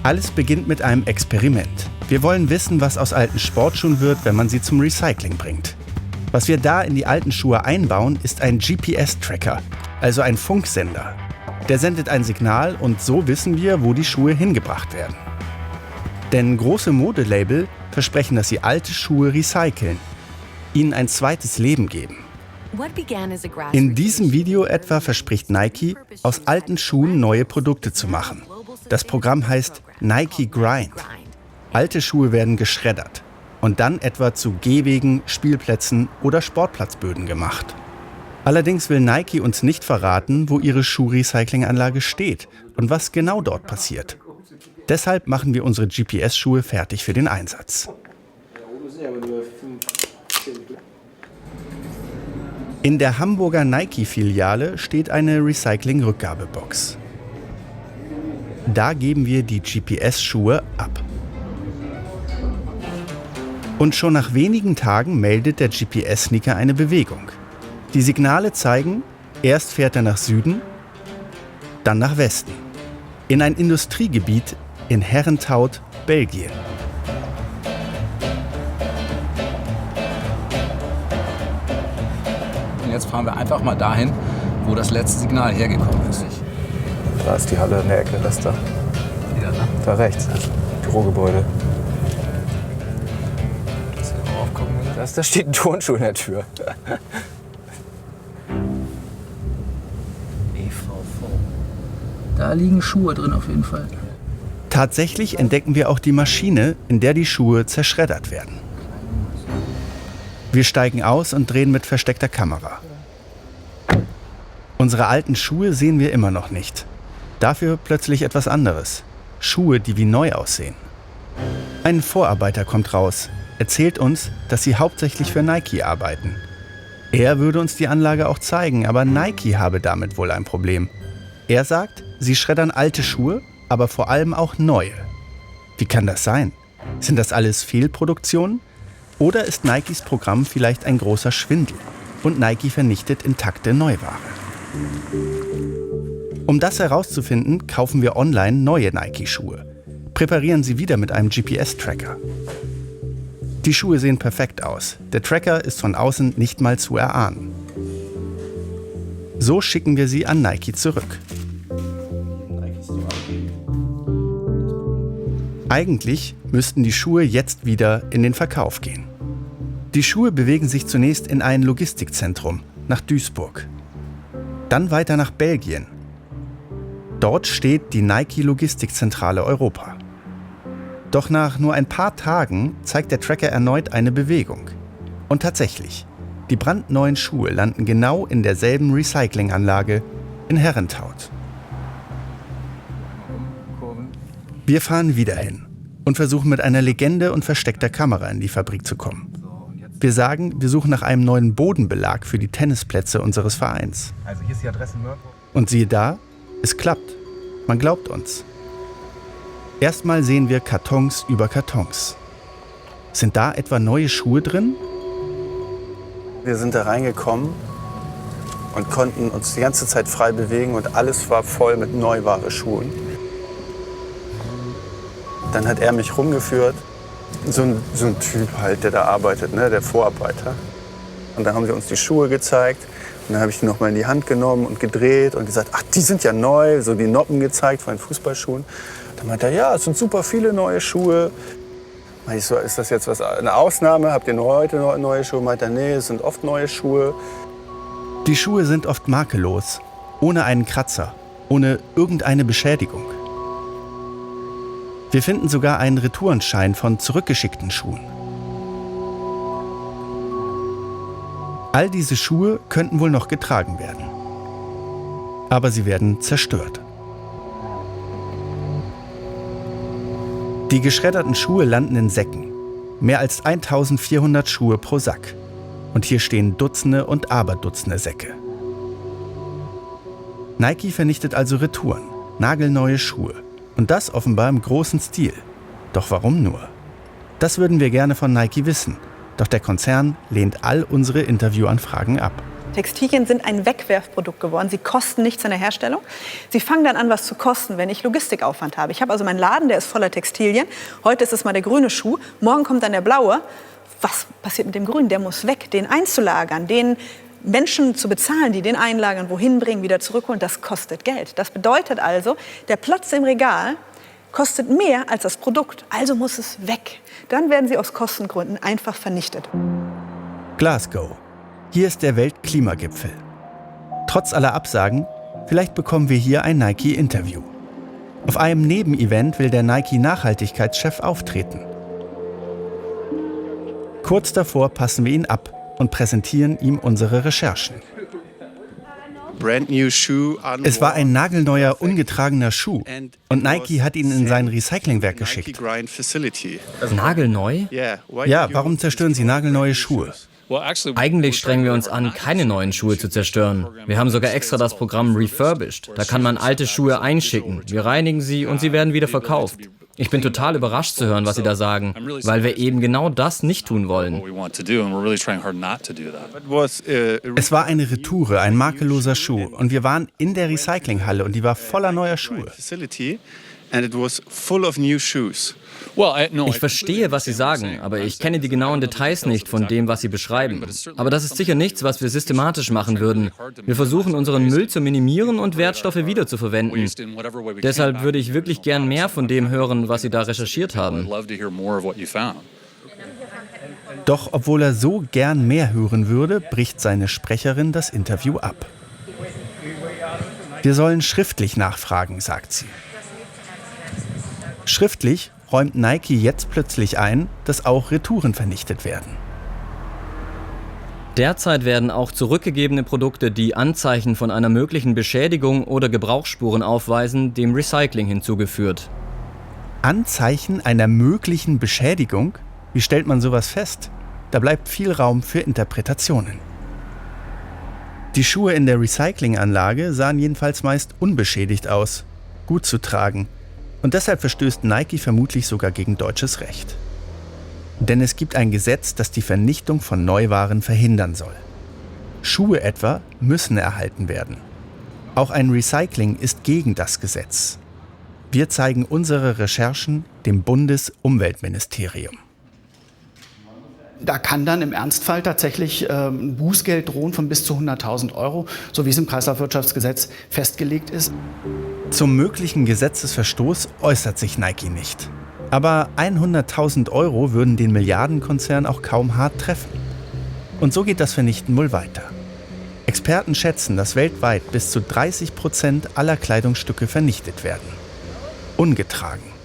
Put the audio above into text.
Alles beginnt mit einem Experiment. Wir wollen wissen, was aus alten Sportschuhen wird, wenn man sie zum Recycling bringt. Was wir da in die alten Schuhe einbauen, ist ein GPS-Tracker, also ein Funksender. Der sendet ein Signal und so wissen wir, wo die Schuhe hingebracht werden. Denn große Modelabel versprechen, dass sie alte Schuhe recyceln, ihnen ein zweites Leben geben. In diesem Video etwa verspricht Nike, aus alten Schuhen neue Produkte zu machen. Das Programm heißt Nike Grind. Alte Schuhe werden geschreddert und dann etwa zu Gehwegen, Spielplätzen oder Sportplatzböden gemacht. Allerdings will Nike uns nicht verraten, wo ihre Schuhrecyclinganlage steht und was genau dort passiert. Deshalb machen wir unsere GPS-Schuhe fertig für den Einsatz. In der Hamburger Nike-Filiale steht eine Recycling-Rückgabebox. Da geben wir die GPS-Schuhe ab. Und schon nach wenigen Tagen meldet der GPS-Sneaker eine Bewegung. Die Signale zeigen, erst fährt er nach Süden, dann nach Westen. In ein Industriegebiet in Herenthout, Belgien. Und jetzt fahren wir einfach mal dahin, wo das letzte Signal hergekommen ist. Da ist die Halle in der Ecke, das da. Ja, ne? Da rechts, Bürogebäude. Da steht ein Turnschuh in der Tür. Da liegen Schuhe drin auf jeden Fall. Tatsächlich entdecken wir auch die Maschine, in der die Schuhe zerschreddert werden. Wir steigen aus und drehen mit versteckter Kamera. Unsere alten Schuhe sehen wir immer noch nicht. Dafür plötzlich etwas anderes. Schuhe, die wie neu aussehen. Ein Vorarbeiter kommt raus, erzählt uns, dass sie hauptsächlich für Nike arbeiten. Er würde uns die Anlage auch zeigen, aber Nike habe damit wohl ein Problem. Er sagt, sie schreddern alte Schuhe, aber vor allem auch neue. Wie kann das sein? Sind das alles Fehlproduktionen? Oder ist Nikes Programm vielleicht ein großer Schwindel und Nike vernichtet intakte Neuware? Um das herauszufinden, kaufen wir online neue Nike-Schuhe, präparieren sie wieder mit einem GPS-Tracker. Die Schuhe sehen perfekt aus. Der Tracker ist von außen nicht mal zu erahnen. So schicken wir sie an Nike zurück. Eigentlich müssten die Schuhe jetzt wieder in den Verkauf gehen. Die Schuhe bewegen sich zunächst in ein Logistikzentrum, nach Duisburg. Dann weiter nach Belgien. Dort steht die Nike Logistikzentrale Europa. Doch nach nur ein paar Tagen zeigt der Tracker erneut eine Bewegung. Und tatsächlich, die brandneuen Schuhe landen genau in derselben Recyclinganlage in Herenthout. Wir fahren wieder hin und versuchen mit einer Legende und versteckter Kamera in die Fabrik zu kommen. Wir sagen, wir suchen nach einem neuen Bodenbelag für die Tennisplätze unseres Vereins. Also hier ist die Adresse Nürnberg. Und siehe da, es klappt. Man glaubt uns. Erstmal sehen wir Kartons über Kartons. Sind da etwa neue Schuhe drin? Wir sind da reingekommen und konnten uns die ganze Zeit frei bewegen und alles war voll mit Neuware-Schuhen. Dann hat er mich rumgeführt, so ein Typ halt, der da arbeitet, ne, der Vorarbeiter. Und dann haben sie uns die Schuhe gezeigt und dann habe ich die noch mal in die Hand genommen und gedreht und gesagt, ach, die sind ja neu, so die Noppen gezeigt von den Fußballschuhen. Dann meinte er, ja, es sind super viele neue Schuhe. Ich so, ist das jetzt eine Ausnahme? Habt ihr nur heute neue Schuhe? Meint er, nee, es sind oft neue Schuhe. Die Schuhe sind oft makellos, ohne einen Kratzer, ohne irgendeine Beschädigung. Wir finden sogar einen Retourenschein von zurückgeschickten Schuhen. All diese Schuhe könnten wohl noch getragen werden. Aber sie werden zerstört. Die geschredderten Schuhe landen in Säcken. Mehr als 1400 Schuhe pro Sack. Und hier stehen Dutzende und Aberdutzende Säcke. Nike vernichtet also Retouren, nagelneue Schuhe. Und das offenbar im großen Stil. Doch warum nur? Das würden wir gerne von Nike wissen. Doch der Konzern lehnt all unsere Interviewanfragen ab. Textilien sind ein Wegwerfprodukt geworden. Sie kosten nichts in der Herstellung. Sie fangen dann an, was zu kosten, wenn ich Logistikaufwand habe. Ich habe also meinen Laden, der ist voller Textilien. Heute ist es mal der grüne Schuh, morgen kommt dann der blaue. Was passiert mit dem Grünen? Der muss weg, den einzulagern, den Menschen zu bezahlen, die den einlagern, wohin bringen, wieder zurückholen. Das kostet Geld. Das bedeutet also, der Platz im Regal kostet mehr als das Produkt. Also muss es weg. Dann werden sie aus Kostengründen einfach vernichtet. Glasgow. Hier ist der Weltklimagipfel. Trotz aller Absagen, vielleicht bekommen wir hier ein Nike-Interview. Auf einem Nebenevent will der Nike-Nachhaltigkeitschef auftreten. Kurz davor passen wir ihn ab und präsentieren ihm unsere Recherchen. Es war ein nagelneuer, ungetragener Schuh und Nike hat ihn in sein Recyclingwerk geschickt. Nagelneu? Ja, warum zerstören Sie nagelneue Schuhe? Eigentlich strengen wir uns an, keine neuen Schuhe zu zerstören. Wir haben sogar extra das Programm Refurbished. Da kann man alte Schuhe einschicken. Wir reinigen sie und sie werden wieder verkauft. Ich bin total überrascht zu hören, was Sie da sagen, weil wir eben genau das nicht tun wollen. Es war eine Retoure, ein makelloser Schuh. Und wir waren in der Recyclinghalle und die war voller neuer Schuhe. Ich verstehe, was Sie sagen, aber ich kenne die genauen Details nicht von dem, was Sie beschreiben. Aber das ist sicher nichts, was wir systematisch machen würden. Wir versuchen, unseren Müll zu minimieren und Wertstoffe wiederzuverwenden. Deshalb würde ich wirklich gern mehr von dem hören, was Sie da recherchiert haben. Doch obwohl er so gern mehr hören würde, bricht seine Sprecherin das Interview ab. Wir sollen schriftlich nachfragen, sagt sie. Schriftlich räumt Nike jetzt plötzlich ein, dass auch Retouren vernichtet werden. Derzeit werden auch zurückgegebene Produkte, die Anzeichen von einer möglichen Beschädigung oder Gebrauchsspuren aufweisen, dem Recycling hinzugeführt. Anzeichen einer möglichen Beschädigung? Wie stellt man sowas fest? Da bleibt viel Raum für Interpretationen. Die Schuhe in der Recyclinganlage sahen jedenfalls meist unbeschädigt aus, gut zu tragen. Und deshalb verstößt Nike vermutlich sogar gegen deutsches Recht. Denn es gibt ein Gesetz, das die Vernichtung von Neuwaren verhindern soll. Schuhe etwa müssen erhalten werden. Auch ein Recycling ist gegen das Gesetz. Wir zeigen unsere Recherchen dem Bundesumweltministerium. Da kann dann im Ernstfall tatsächlich ein Bußgeld drohen von bis zu 100.000 €, so wie es im Kreislaufwirtschaftsgesetz festgelegt ist. Zum möglichen Gesetzesverstoß äußert sich Nike nicht. Aber 100.000 € würden den Milliardenkonzern auch kaum hart treffen. Und so geht das Vernichten wohl weiter. Experten schätzen, dass weltweit bis zu 30% aller Kleidungsstücke vernichtet werden. Ungetragen.